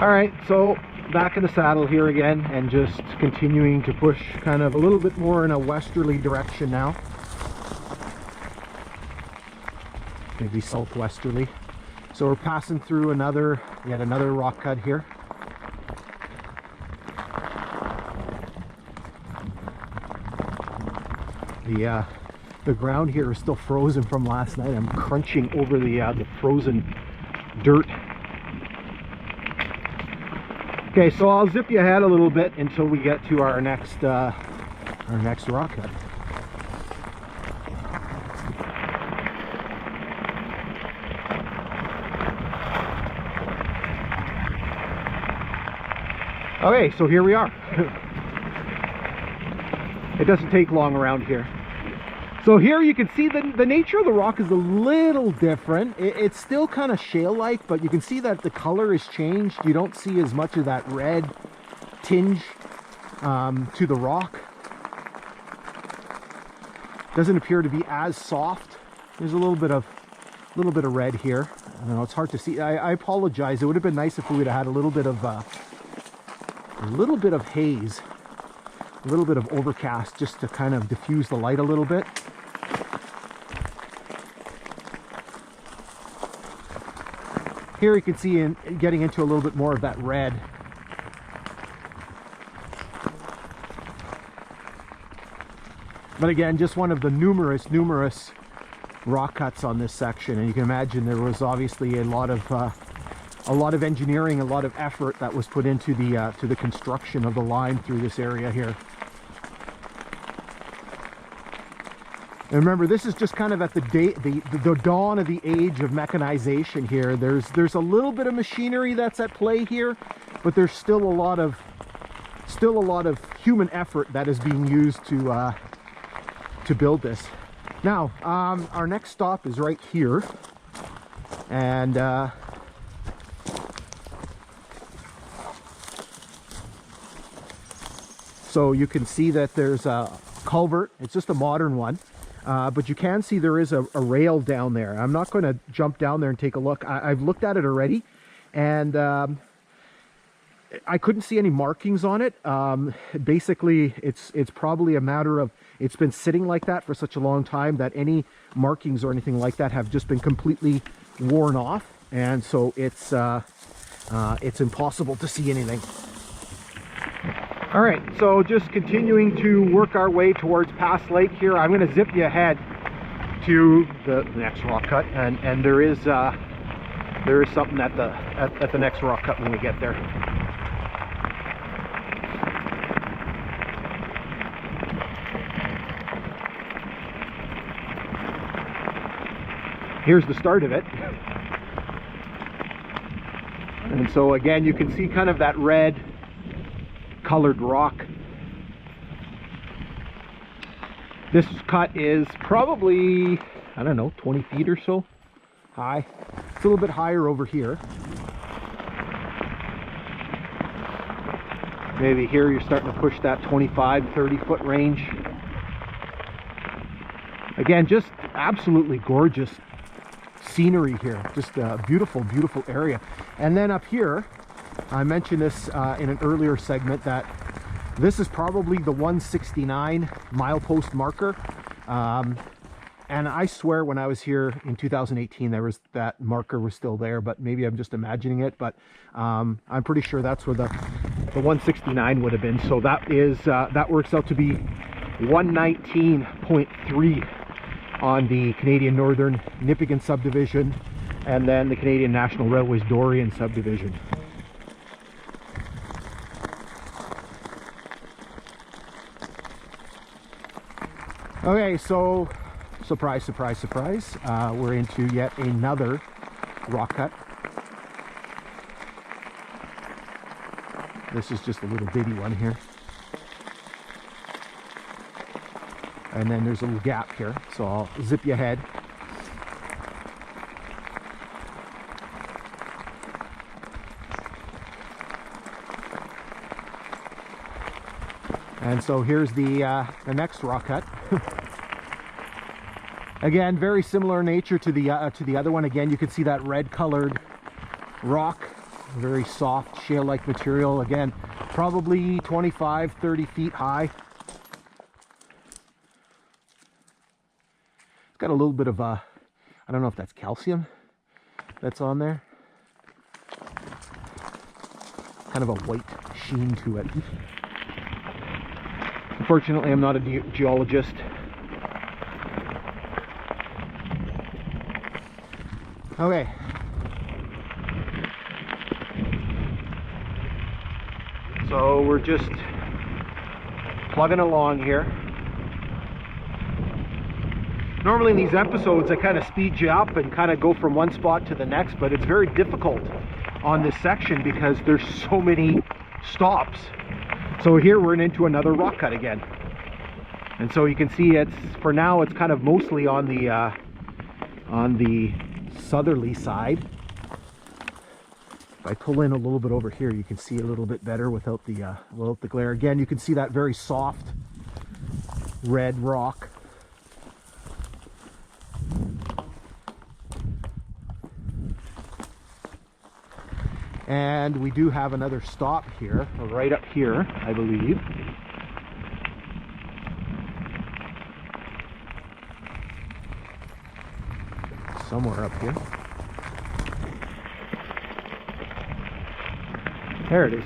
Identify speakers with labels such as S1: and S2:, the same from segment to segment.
S1: All right, so back in the saddle here again, and just continuing to push kind of a little bit more in a westerly direction now. Maybe southwesterly. So we're passing through yet another rock cut here. The ground here is still frozen from last night. I'm crunching over the frozen dirt. Okay, so I'll zip you ahead a little bit until we get to our next rock cut. Okay, so here we are. It doesn't take long around here. So here you can see the nature of the rock is a little different. It's still kind of shale-like, but you can see that the color has changed. You don't see as much of that red tinge to the rock. Doesn't appear to be as soft. There's a little bit of red here. I don't know, it's hard to see. I apologize. It would have been nice if we would have had a little bit of haze, a little bit of overcast, just to kind of diffuse the light a little bit. Here you can see getting into a little bit more of that red. But again, just one of the numerous rock cuts on this section, and you can imagine there was obviously a lot of engineering, a lot of effort that was put into the construction of the line through this area here. And remember, this is just kind of at the dawn of the age of mechanization here. There's a little bit of machinery that's at play here, but there's still a lot of human effort that is being used to build this. Now, our next stop is right here, and so you can see that there's a culvert. It's just a modern one. But you can see there is a rail down there. I'm not going to jump down there and take a look. I've looked at it already, and I couldn't see any markings on it. Basically, it's probably a matter of it's been sitting like that for such a long time that any markings or anything like that have just been completely worn off, and so it's impossible to see anything. All right, so just continuing to work our way towards Pass Lake here. I'm going to zip you ahead to the next rock cut, and there is something at the next rock cut when we get there. Here's the start of it. And so again, you can see kind of that red colored rock. This cut is probably, I don't know, 20 feet or so high. It's a little bit higher over here. Maybe here you're starting to push that 25-30 foot range. Again, just absolutely gorgeous scenery here. Just a beautiful area. And then up here, I mentioned this in an earlier segment, that this is probably the 169 milepost marker. And I swear when I was here in 2018, that marker was still there, but maybe I'm just imagining it. But I'm pretty sure that's where the 169 would have been. So that works out to be 119.3 on the Canadian Northern Nipigon Subdivision, and then the Canadian National Railways Dorion Subdivision. Okay, so surprise, we're into yet another rock cut. This is just a little bitty one here. And then there's a little gap here, so I'll zip you ahead. And so here's the next rock cut. Again, very similar nature to the other one. Again, you can see that red colored rock Very soft shale-like material. Again, probably 25, 30 feet high. It's got a little bit of a, I don't know if that's calcium that's on there. Kind of a white sheen to it. Unfortunately, I'm not a geologist. Okay. So we're just plugging along here. Normally in these episodes I kind of speed you up and kind of go from one spot to the next, but it's very difficult on this section because there's so many stops. So here we're into another rock cut again. And so you can see it's, for now, it's kind of mostly on the southerly side. If I pull in a little bit over here, you can see a little bit better without the glare. Again, you can see that very soft red rock. And we do have another stop here, right up here, I believe. Somewhere up here. There it is.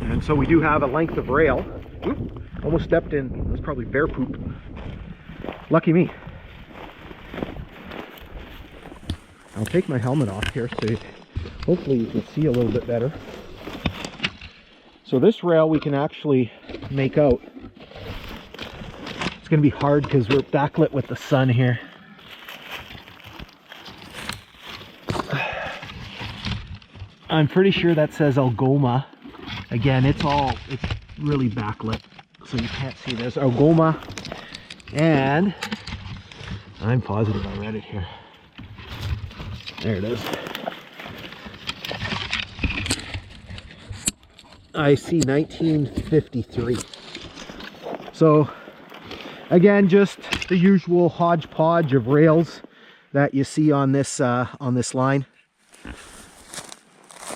S1: And so we do have a length of rail. Oop, almost stepped in. It was probably bear poop. Lucky me. I'll take my helmet off here so hopefully you can see a little bit better. So this rail we can actually make out. It's going to be hard because we're backlit with the sun here. I'm pretty sure that says Algoma. Again, it's really backlit, so you can't see. There's Algoma, and I'm positive I read it here. There it is. I see 1953. So again, just the usual hodgepodge of rails that you see on this line.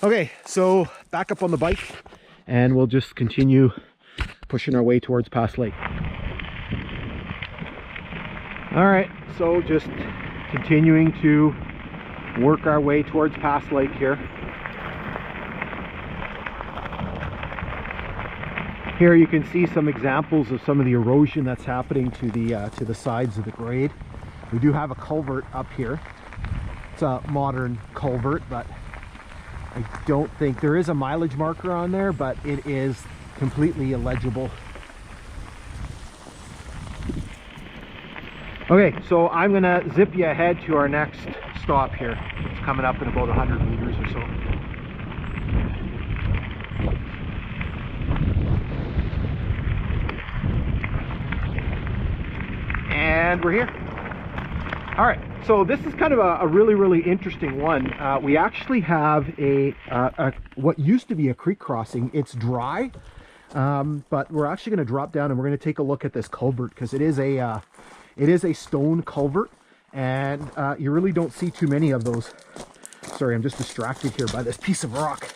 S1: Okay, so back up on the bike and we'll just continue pushing our way towards Pass Lake. All right, so just continuing to work our way towards Pass Lake here. Here you can see some examples of some of the erosion that's happening to the sides of the grade. We do have a culvert up here. It's a modern culvert, but I don't think there is a mileage marker on there, but it is completely illegible. Okay, so I'm gonna zip you ahead to our next stop here. It's coming up in about 100 meters or so. And we're here. All right, so this is kind of a really interesting one. We actually have what used to be a creek crossing. It's dry, but we're actually going to drop down and we're going to take a look at this culvert because it is a stone culvert, and you really don't see too many of those. Sorry, I'm just distracted here by this piece of rock.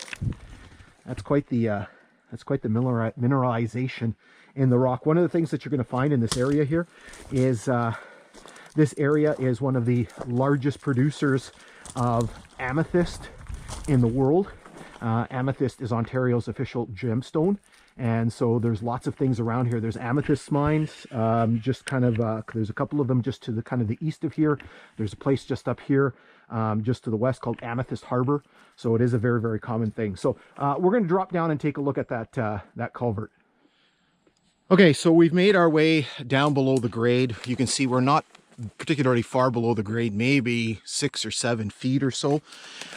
S1: That's quite the mineralization in the rock. One of the things that you're going to find in this area here is this area is one of the largest producers of amethyst in the world. Amethyst is Ontario's official gemstone, and so there's lots of things around here. There's amethyst mines, just kind of there's a couple of them just to the kind of the east of here. There's a place just up here just to the west called Amethyst Harbor. So it is a very common thing. So we're going to drop down and take a look at that culvert. Okay, so we've made our way down below the grade. You can see we're not particularly far below the grade, maybe 6 or 7 feet or so.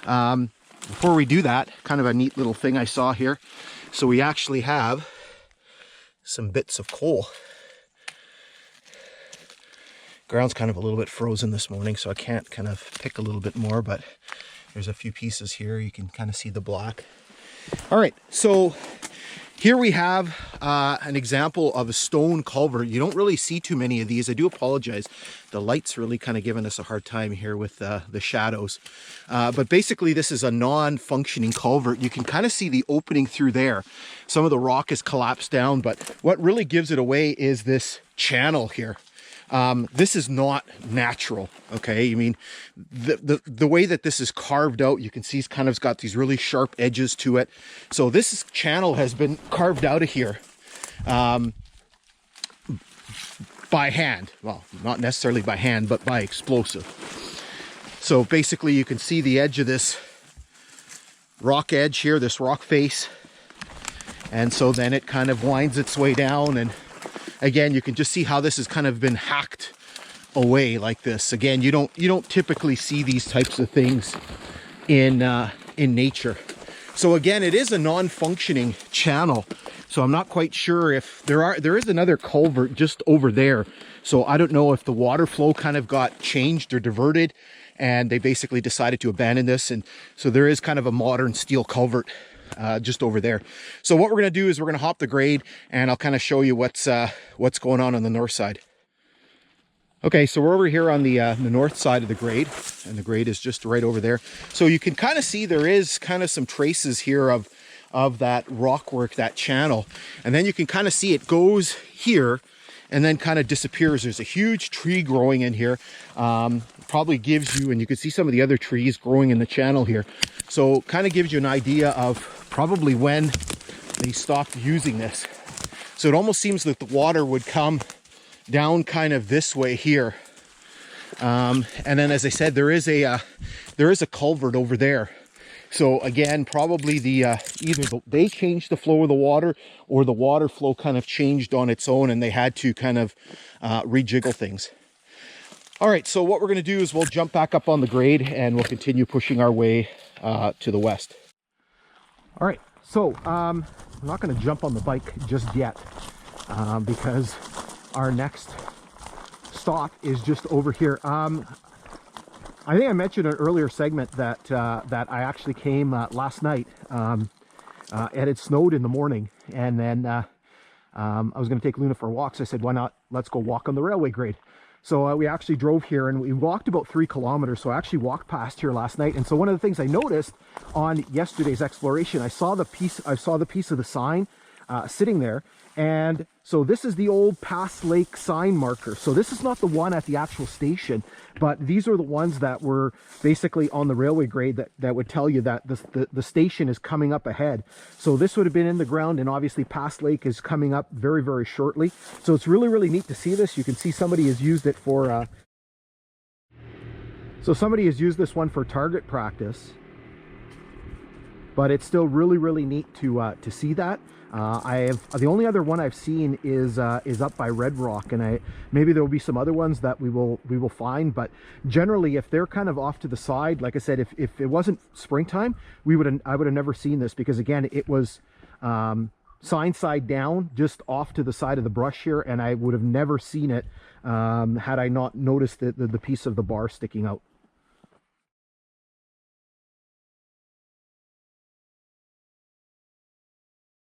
S1: Before we do that, kind of a neat little thing I saw here. So we actually have some bits of coal. Ground's kind of a little bit frozen this morning, so I can't kind of pick a little bit more, but there's a few pieces here. You can kind of see the black. All right, so Here we have an example of a stone culvert. You don't really see too many of these. I do apologize. The light's really kind of giving us a hard time here with the shadows. But basically this is a non-functioning culvert. You can kind of see the opening through there. Some of the rock is collapsed down, but what really gives it away is this channel here. This is not natural, okay? I mean, the way that this is carved out, you can see it's kind of got these really sharp edges to it. So this channel has been carved out of here by hand. Well, not necessarily by hand, but by explosive. So basically you can see the edge of this rock edge here, this rock face. And so then it kind of winds its way down, and again, you can just see how this has kind of been hacked away like this. Again, you don't typically see these types of things in nature. So again, it is a non-functioning channel. So I'm not quite sure if there is another culvert just over there. So I don't know if the water flow kind of got changed or diverted, and they basically decided to abandon this. And so there is kind of a modern steel culvert just over there. So what we're going to do is we're going to hop the grade, and I'll kind of show you what's going on the north side. Okay, so we're over here on the north side of the grade, and the grade is just right over there. So you can kind of see there is kind of some traces here of that rock work, that channel, and then you can kind of see it goes here and then kind of disappears. There's a huge tree growing in here. Probably gives you, and you can see some of the other trees growing in the channel here. So kind of gives you an idea of probably when they stopped using this. So it almost seems that the water would come down kind of this way here. And then, as I said, there is a culvert over there. So again, probably they changed the flow of the water, or the water flow kind of changed on its own, and they had to kind of rejiggle things. All right, so what we're going to do is we'll jump back up on the grade, and we'll continue pushing our way to the west. All right, so I'm not going to jump on the bike just yet because our next stop is just over here. I think I mentioned in an earlier segment that that I actually came last night. It had snowed in the morning, and then I was going to take Luna for a walk. So I said, why not? Let's go walk on the railway grade. So we actually drove here, and we walked about 3 kilometers. So I actually walked past here last night. And so one of the things I noticed on yesterday's exploration, I saw the piece of the sign sitting there. And so this is the old Pass Lake sign marker. So this is not the one at the actual station, but these are the ones that were basically on the railway grade that would tell you that the station is coming up ahead. So this would have been in the ground, and obviously Pass Lake is coming up very, very shortly. So it's really, really neat to see this. You can see somebody has used it for, so somebody has used this one for target practice, but it's still really, really neat to see that. The only other one I've seen is up by Red Rock, and maybe there will be some other ones that we will find, but generally if they're kind of off to the side, like I said, if it wasn't springtime, I would have never seen this, because again, it was sign side down, just off to the side of the brush here, and I would have never seen it had I not noticed the piece of the bar sticking out.